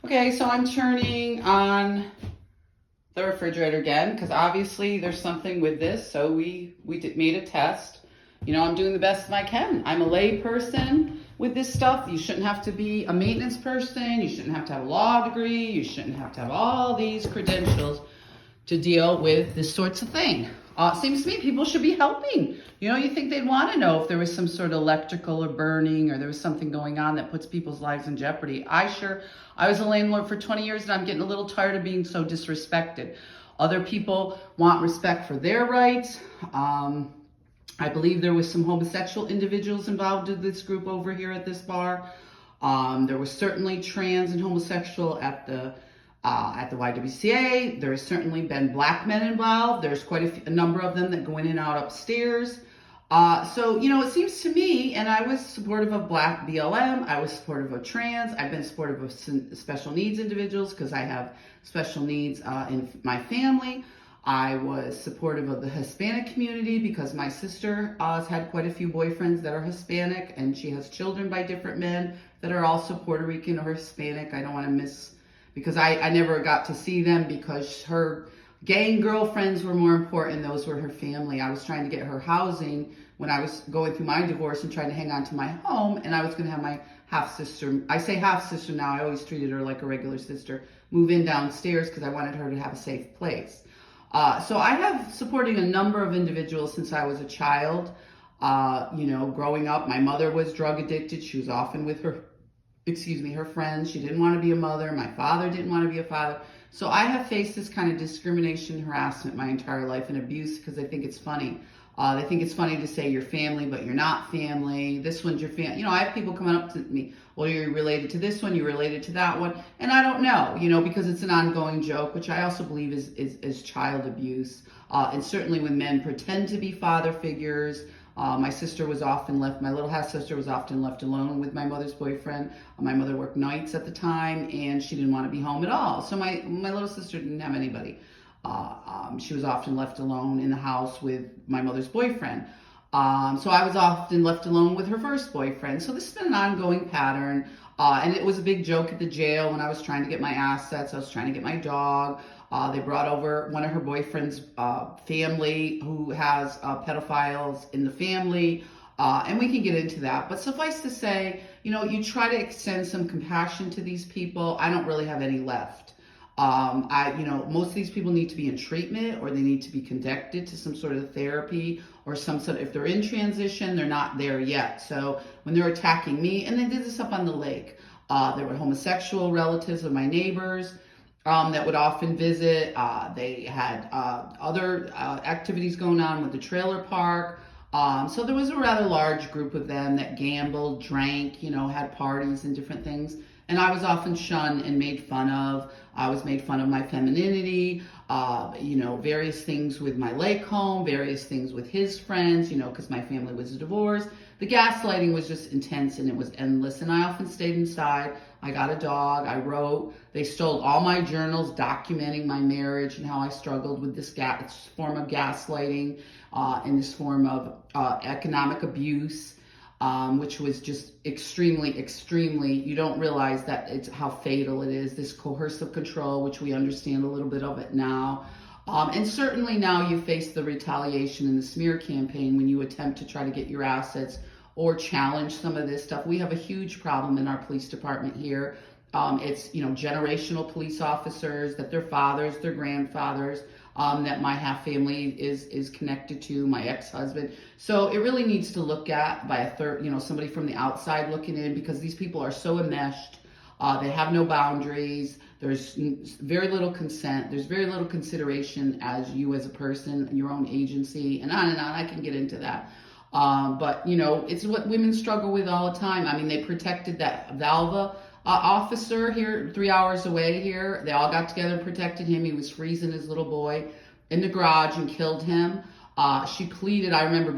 Okay, so I'm turning on the refrigerator again because obviously there's something with this. So we made a test. I'm doing the best I can. I'm a lay person with this stuff. You shouldn't have to be a maintenance person. You shouldn't have to have a law degree. You shouldn't have to have all these credentials to deal with this sorts of thing. Seems to me people should be helping. You think they'd want to know if there was some sort of electrical or burning or there was something going on that puts people's lives in jeopardy. I was a landlord for 20 years and I'm getting a little tired of being so disrespected. Other people want respect for their rights. I believe there was some homosexual individuals involved in this group over here at this bar. There was certainly trans and homosexual at the YWCA. There's certainly been black men involved. There's quite a number of them that go in and out upstairs. It seems to me, and I was supportive of black BLM, I was supportive of trans, I've been supportive of special needs individuals because I have special needs in my family. I was supportive of the Hispanic community because my sister has had quite a few boyfriends that are Hispanic, and she has children by different men that are also Puerto Rican or Hispanic. I don't want to because I never got to see them because her gang girlfriends were more important. Those were her family. I was trying to get her housing when I was going through my divorce and trying to hang on to my home, and I was going to have my half-sister, I say half-sister now, I always treated her like a regular sister, move in downstairs because I wanted her to have a safe place. So I have supported a number of individuals since I was a child. Growing up, my mother was drug addicted. She was often with her friends. She didn't want to be a mother. My father didn't want to be a father. So I have faced this kind of discrimination, harassment my entire life, and abuse because they think it's funny. They think it's funny to say you're family, but you're not family. This one's your family. I have people coming up to me, well, you're related to this one, you're related to that one. And I don't know, because it's an ongoing joke, which I also believe is child abuse. And certainly when men pretend to be father figures. My little half sister was often left alone with my mother's boyfriend. My mother worked nights at the time and she didn't want to be home at all. So my little sister didn't have anybody. She was often left alone in the house with my mother's boyfriend. So I was often left alone with her first boyfriend. So this has been an ongoing pattern. And it was a big joke at the jail when I was trying to get my assets. I was trying to get my dog. They brought over one of her boyfriend's family who has pedophiles in the family. And we can get into that. But suffice to say, you try to extend some compassion to these people. I don't really have any left. Most of these people need to be in treatment or they need to be conducted to some sort of therapy or if they're in transition, they're not there yet. So when they're attacking me, and they did this up on the lake, there were homosexual relatives of my neighbors that would often visit. They had other activities going on with the trailer park. So there was a rather large group of them that gambled, drank, had parties and different things. And I was often shunned and made fun of. I was made fun of my femininity, various things with my lake home, various things with his friends, because my family was divorced. The gaslighting was just intense and it was endless. And I often stayed inside. I got a dog. I wrote. They stole all my journals documenting my marriage and how I struggled with this form of gaslighting and this form of economic abuse. Which was just extremely, you don't realize that it's how fatal it is, this coercive control, which we understand a little bit of it now. And certainly now you face the retaliation and the smear campaign when you attempt to try to get your assets or challenge some of this stuff. We have a huge problem in our police department here. It's, generational police officers, that their fathers, their grandfathers, that my half family is connected to, my ex-husband. So it really needs to look at by a third, somebody from the outside looking in, because these people are so enmeshed. They have no boundaries. There's very little consent. There's very little consideration as you as a person, your own agency, and on and on. I can get into that. But it's what women struggle with all the time. I mean, they protected that Valva officer here 3 hours away here. They all got together and protected him. He was freezing his little boy in the garage and killed him. She pleaded. I remember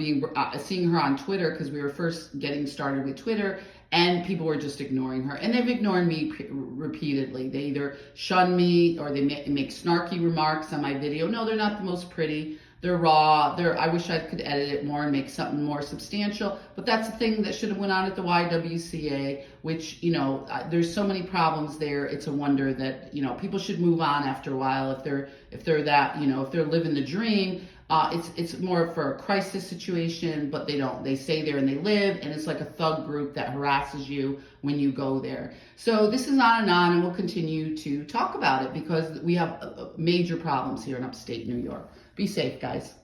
seeing her on Twitter because we were first getting started with Twitter, and people were just ignoring her. And they've ignored me repeatedly. They either shun me or they make snarky remarks on my video. No, they're not the most pretty. They're raw. I wish I could edit it more and make something more substantial. But that's the thing that should have went on at the YWCA, which, you know, there's so many problems there. It's a wonder that, you know, people should move on after a while if they're that, you know, if they're living the dream. It's more for a crisis situation, but they don't. They stay there and they live, and it's like a thug group that harasses you when you go there. So this is on, and we'll continue to talk about it because we have major problems here in upstate New York. Be safe, guys.